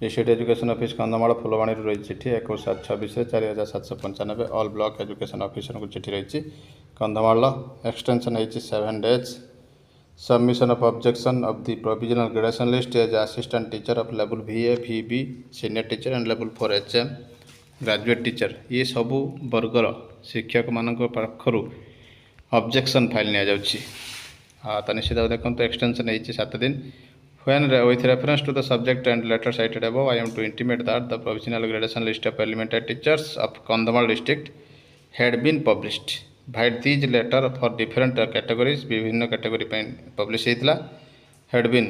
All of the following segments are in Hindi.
District education office Kandhamal Phulbani रही चिठी 21/7/26 4795 ऑल ब्लॉक एजुकेशन ऑफिसर को चिठी रही कंधमाल एक्सटेंशन है 7 days submission of objection of the provisional graduation list as assistant teacher of level VA VB senior teacher and level 4 HM graduate teacher ये सबू वर्गर शिक्षक मान पाखर ऑब्जेक्शन फाइल नि तो निश्चित भाव देखो एक्सटेंशन है 7 दिन When with reference to the subject and letter cited above, I am to intimate that the provisional gradation list of elementary teachers of Kandhamal district had been published. By these letter for different categories, विभिन्न category ପାଇଁ publish ହେଇଥିଲା had been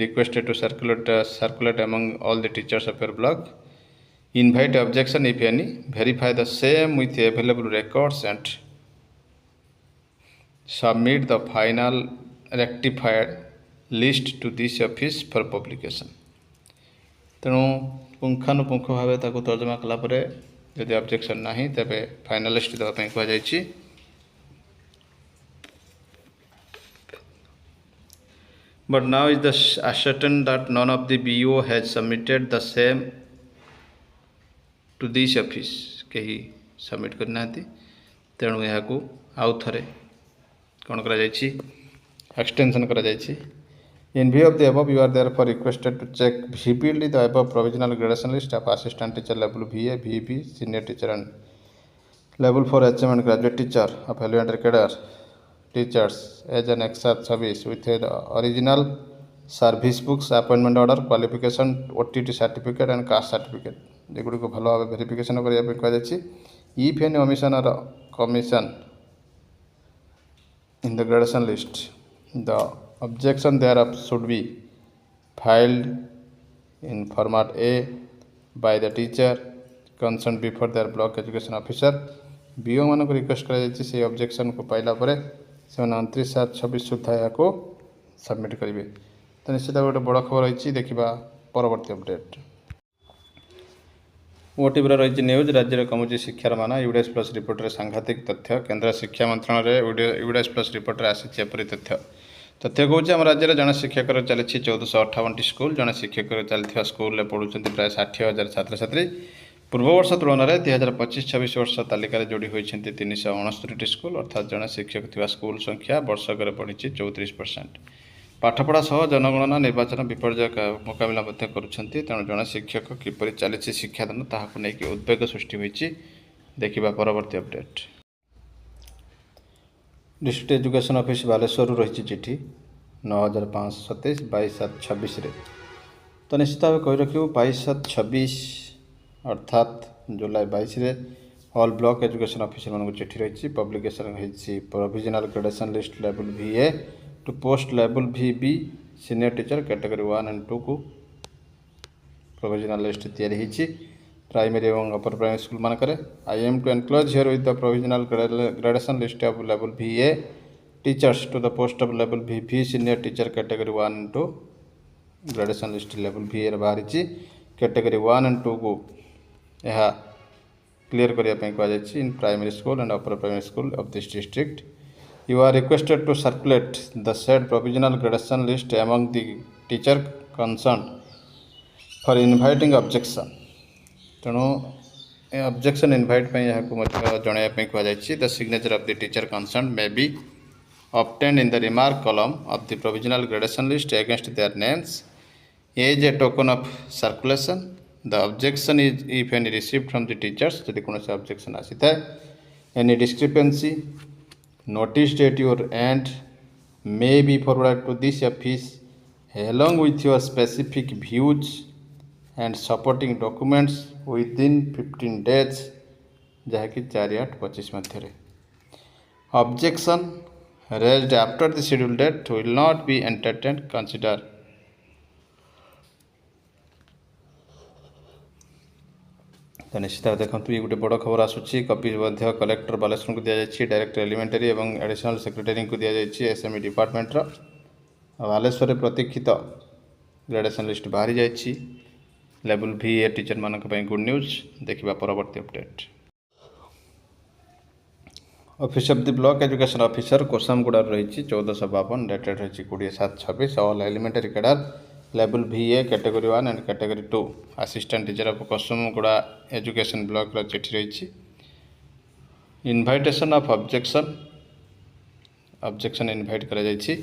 requested to circulate among all the teachers of your block. Invite objection if any. Verify the same with available records and submit the final rectified list to this office for publication तेणु पुंखानुपुंख भाव तर्जमा कलापर जदि ऑब्जेक्शन ना तेरे फाइनल लिस्ट देवाई कहुई but now is the ascertain that none of the BO has submitted the same to this office कहीं सबमिट करना तेणु यहाँ आउ थे कौन कर एक्सटेंशन कर In view of the above, you are therefore requested to check repeatedly the above provisional gradation list of assistant teacher level VA, VB, senior teacher and level 4 HM and graduate teacher of elementary cadre teachers as an extra service with the original service books, appointment order, qualification, OTT certificate and caste certificate. जेगुड़ी को भल भाव वेरिफिकेशन करने कहुई if any omission or commission in the gradation list the objection thereof should be filed in format A by the teacher concerned before their block education officer. BO मान को रिक्वेस्ट कर ऑब्जेक्शन को पाइला पर से 29/7/26 सुधा या सबमिट करेंगे तो निश्चित गोटे बड़ खबर रही देखा परवर्ती अपडेट ओटीवी रही न्यूज राज्य कमुची शिक्षार मान यूडीएस प्लस रिपोर्ट सांघातिक तथ्य केन्द्र शिक्षा मंत्रालय यूडीएस प्लस रिपोर्ट आसी तथ्य तथ्य कौच आम राज्य जन शिक्षक चली 1458 स्कूल जन शिक्षक चलता स्कूल पढ़ुं प्राय 60,000 छात्र छात्री पूर्व वर्ष तुलन में 2025-26 वर्ष तालिकार जोड़ी होती 369 स्कूल अर्थात जन शिक्षक थी स्कूल संख्या वर्षक बढ़ी 34%। पाठपढ़ा सह जनगणना निर्वाचन विपर्यय मुकाबला करुँच जन शिक्षक किपर चली शिक्षादान ताकू नहीं उद्वेग सृष्टि होती देखा परवर्ती update district education office Baleshwar रही चिठी 9527 22/7/26 तो निश्चित भाव कही रखियो 22/7/26 अर्थात जुलाई 22 ऑल ब्लॉक एजुकेशन ऑफिसर मान चिठी रही पब्लिकेशन होती provisional graduation list level VA to post level VB senior teacher category 1 and 2 को प्रोविजनल लिस्ट तैयारी प्राइमरी और अपर प्राइमरी स्कूल मानक I am to enclose here with the provisional graduation list of level VA teachers to the post of level VB senior teacher category 1 and 2 graduation list level VA बाहरी कैटेगरी 1 and 2 को यह क्लीयर करने कहुई in primary school and upper primary school of this district you are requested to circulate the said provisional graduation list among the teacher concern for inviting objection तेणु ऑब्जेक्शन इनवाइट जनवाई कहुई the signature of the teacher concern may be obtained in the remark column of the provisional gradation list against their names as a token of circulation. The objection is if any received from the teachers यदि कौन से objection आसी था any discrepancy noticed at your end may be forwarded to this office along with your specific views and supporting documents within 15 days जहाँकि 4/8/25 मध्य objection raised after the scheduled date will not be entertained consider तो निश्चित देखो ये गोटे बड़ खबर आसूसी कपि कलेक्टर बालेश्वर को दि जाए डायरेक्टर एलिमेंटरी और एडिशनल सेक्रेटरी को दि जाए SME डिपार्टमेंट बालेश्वर प्रतीक्षित ग्रेजुएशन लिस्ट बाहरी जाइए लेवल VA टीचर मानक गुड न्यूज देखा परवर्ती update office of the block education officer Kosamguda रही 1452 डेटेड रही 20/7/26 all elementary cadre level VA category 1 and category 2 assistant teacher of Kasumguda education block चिठी रही। इनभाइटेशन ऑफ ऑब्जेक्शन इनवाइट करा जायछि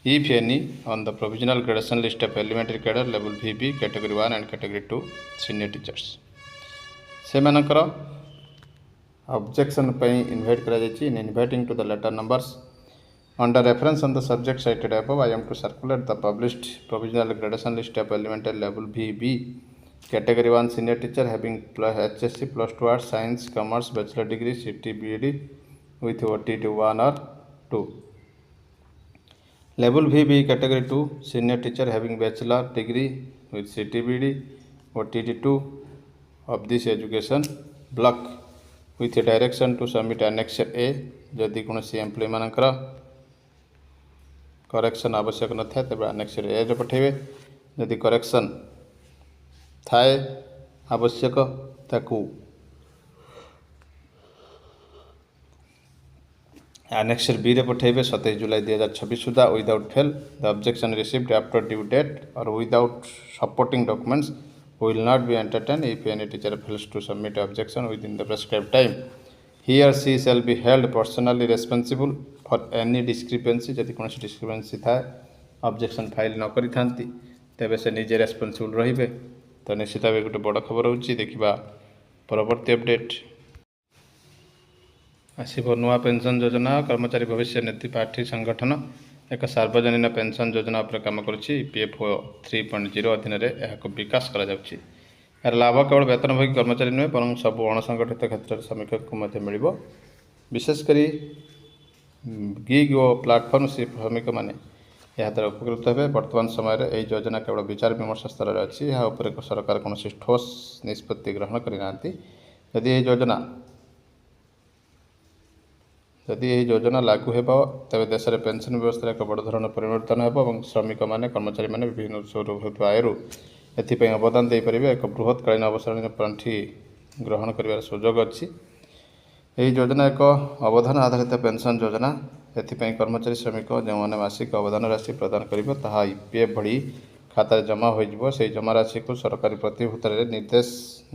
if any on the provisional graduation list of elementary cadre level VB category 1 and category 2 senior teachers से मानकर ऑब्जेक्शन पई इनवाइट करा जायछि। In inviting to the letter numbers under reference on the subject cited above, I am to circulate the published provisional gradation list of elementary level VB category 1 senior teacher having HSC plus 2 arts science commerce bachelor degree CT BEd with OTT 1 or 2. Level VB category 2 senior teacher having bachelor degree with CT BEd OTT 2 of this education block with a direction to submit annexure A जदि कौन एम्प्लॉय मानकर करेक्शन आवश्यक न था तेज आनेक्सर ए रे पठेबे। जदि करेक्शन थाए आवश्यक ताकू आनेक्सर बी रे पठेबे 27 जुलाई 2026 सुधा without fail. The objection received after due date और without supporting documents will not be entertain if any teacher fails to submit objection within the prescribed time. He or she shall be held personally responsible for any discrepancy जदि कौन डिस्क्रिपेन्सी था ऑब्जेक्शन फाइल न करी थांती तेबे से निजे रेस्पॉन्सिबल रहिबे। तो निश्चित भाव गोटे बड़ खबर होची देखिबा परवर्ती अपडेट आसीबो। नुआ पेंशन योजना कर्मचारी भविष्य निधि पार्टी संगठन एक सार्वजनिक पेंशन योजना पर काम करुछि। PFO 3.0 अधीन यह विकास करा जाउछि। यार लाभ केवल वेतनभोगी कर्मचारी नुहे बर सब अणसंगठित क्षेत्र में श्रमिक को मिल विशेषकर गिग और प्लाटफर्म श्रमिक मैंने यह द्वारा उपकृत हे। वर्तमान समय यह योजना केवल विचार विमर्श स्तर में अच्छी यह सरकार कौन ठोस निष्पत्ति ग्रहण करना। यदि यह योजना लागू हो तेज देश में पेंशन व्यवस्था एक बड़ धरण परिवर्तन हो श्रमिक मैंने कर्मचारी मैंने विभिन्न उत्सव होता आयु एथिपाई अवदान दे पारे एक बृहत्कालीन अवसर पांठि ग्रहण कर सुजोग अच्छी। यह योजना एक अवदान आधारित पेंशन योजना एथिपाई कर्मचारी श्रमिक जो मैंने मासिक अवदान राशि प्रदान कर EPF भली खाता जमा हो जमा राशि को सरकारी प्रतिभूति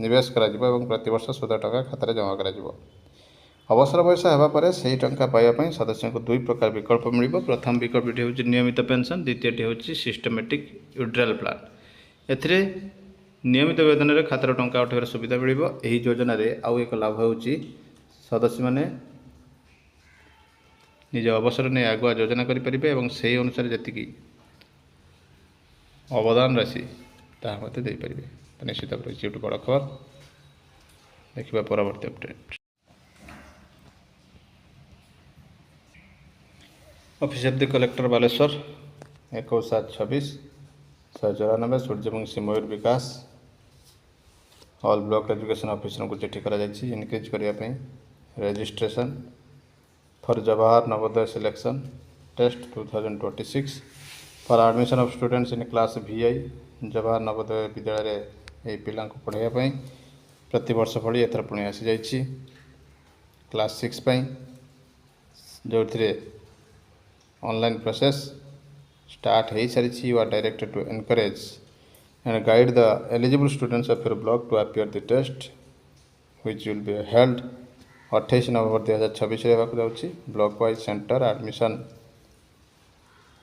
निवेश कर प्रतिवर्ष 17 टका खाता जमा कर अवसर बयस होगापर से टंका पाइबापी सदस्य को दुई प्रकार विकल्प मिल। प्रथम विकल्प हूँ नियमित पेंशन द्वितीय हूँ सिस्टमेटिक विड्रॉल प्लान। एथिरे नियमित वेतन रे खातार टंका उठाइबार सुविधा मिल। यही योजना रे आउ एक लाभ होउची सदस्य माने निज अवसर ने आगुआ योजना करि परिबे एवं सेही अनुसार जतिकी अवदान राशि ताहा मते दे परिबे। तो निश्चित भाव गोटे बड़ खबर देखिबा परवर्ती update. Office of the collector Baleshwar 21/7/26 194 Suryavanshi Mayur Vikas all block education officer को चिठी करा जायछि। इनक्रीज करने registration for Jawahar Navodaya selection test 2026 for admission of students in class VI Jawahar Navodaya Vidyalaya पिला पढ़ाई प्रति वर्ष भली एथर पुणी आसी जाइछि क्लास 6 जो ऑनलाइन प्रोसेस start हो सारी। You are directed to encourage and guide the eligible students of your block to appear the test which will be held 28 नवंबर 2026 होगा जाउछि। Block wise centre admission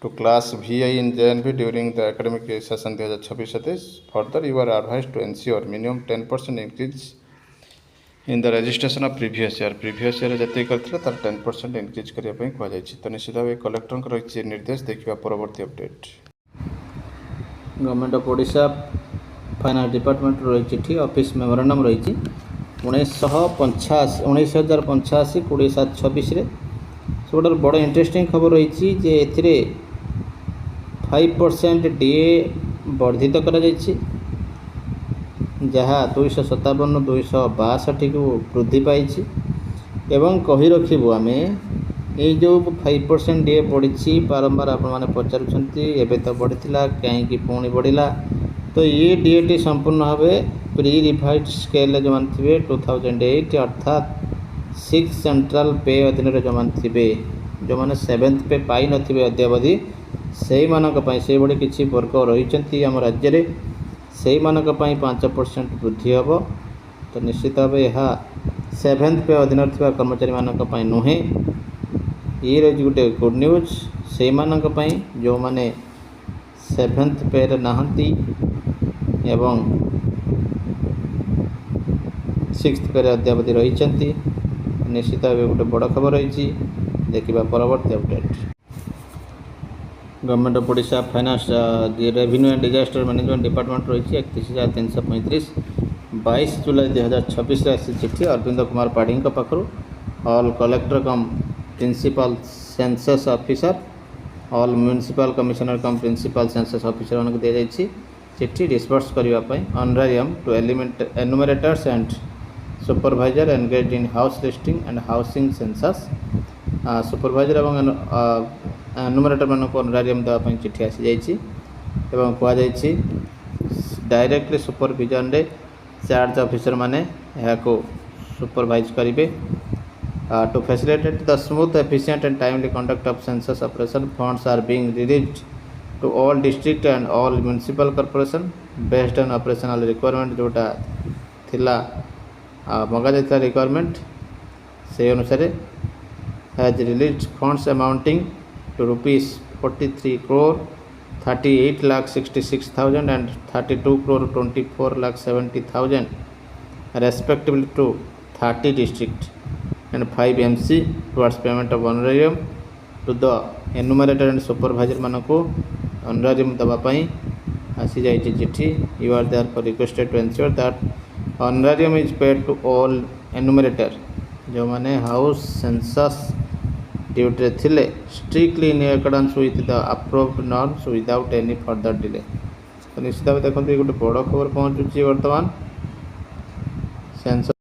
to class VI in JNV during the academic session 2026-27 further you are advised to ensure minimum 10% increase in the registration of previous year जैसे करते तार 10% इनक्रीज करने कहुई। तो निश्चित भाव कलेक्टर रही निर्देश देखा परवर्ती update. Government of Odisha finance department रही चिठी ऑफिस मेमोरेंडम रही 19,085 20/7/26 गोटे बड़ इंटरेस्टिंग खबर रही जे ए 5% DA वर्धित कर जहाँ 257 262 को वृद्धि पाई एवं कही रखू आम ये जो 5% DA बढ़ी बारंबार आपने पचारुंट तो बढ़ी कहीं पुणी बढ़ला। तो ये DA संपूर्ण भाव प्री रिवाइज्ड स्केल जो थे 2008 अर्थात 6 सेंट्रल पे अधीन जो थे जो मैंने 7th पे पाई नथिबे अद्यावधि से भली किसी वर्ग रही आम राज्य में से 5% वृद्धि हम। तो निश्चित भाव यह 7th पे अधीन थी कर्मचारी मानी नुहे ये रही गोटे गुड न्यूज से जो मैंने 7th पे नहांती एवं 6th पे अद्यावधि रही निश्चित भाव गोटे बड़ खबर रही। देखा परवर्ती update. Government of Odisha finance revenue and disaster management department रही 31,335 22 जुलाई 2026 आसी चिठी अरविंद कुमार पाढ़ी पाखु all collector cum principal census officer all municipal commissioner cum principal census officer मानक दी जाइए चिठी डिस्पर्स करने honorarium to enumerators and supervisor engage in house listing and housing census supervisor एवं एनुमरेटर मानक ऑनरारियम देवाई चिठी आसी जाइए कहुई डायरेक्टली सुपरविजन रे चार्ज ऑफिसर माने यहाँ सुपरवाइज करेंगे to facilitate the smooth efficient and timely conduct of census operation funds are being released to all district and all municipal corporation based on operational requirement जोटा थिला मंगा जाता रिक्वायरमेंट से अनुसार has released funds amounting to rupees 43 crore 38,66,000 and 32 crore 24,70,000 respectively to 30 district and 5 MC towards payment of honorarium to the enumerator and supervisor मानको honorarium दवापाई आसी जाइए चिट्ठी। You are therefore requested to ensure that honorarium is paid to all enumerator जो माने हाउस सेंसस ड्यूटी थिले strictly in accordance with the approved norms without any further delay. तो निश्चित भाव देखते गोटे बड़ खबर पहुँचुची बर्तमान सेंसस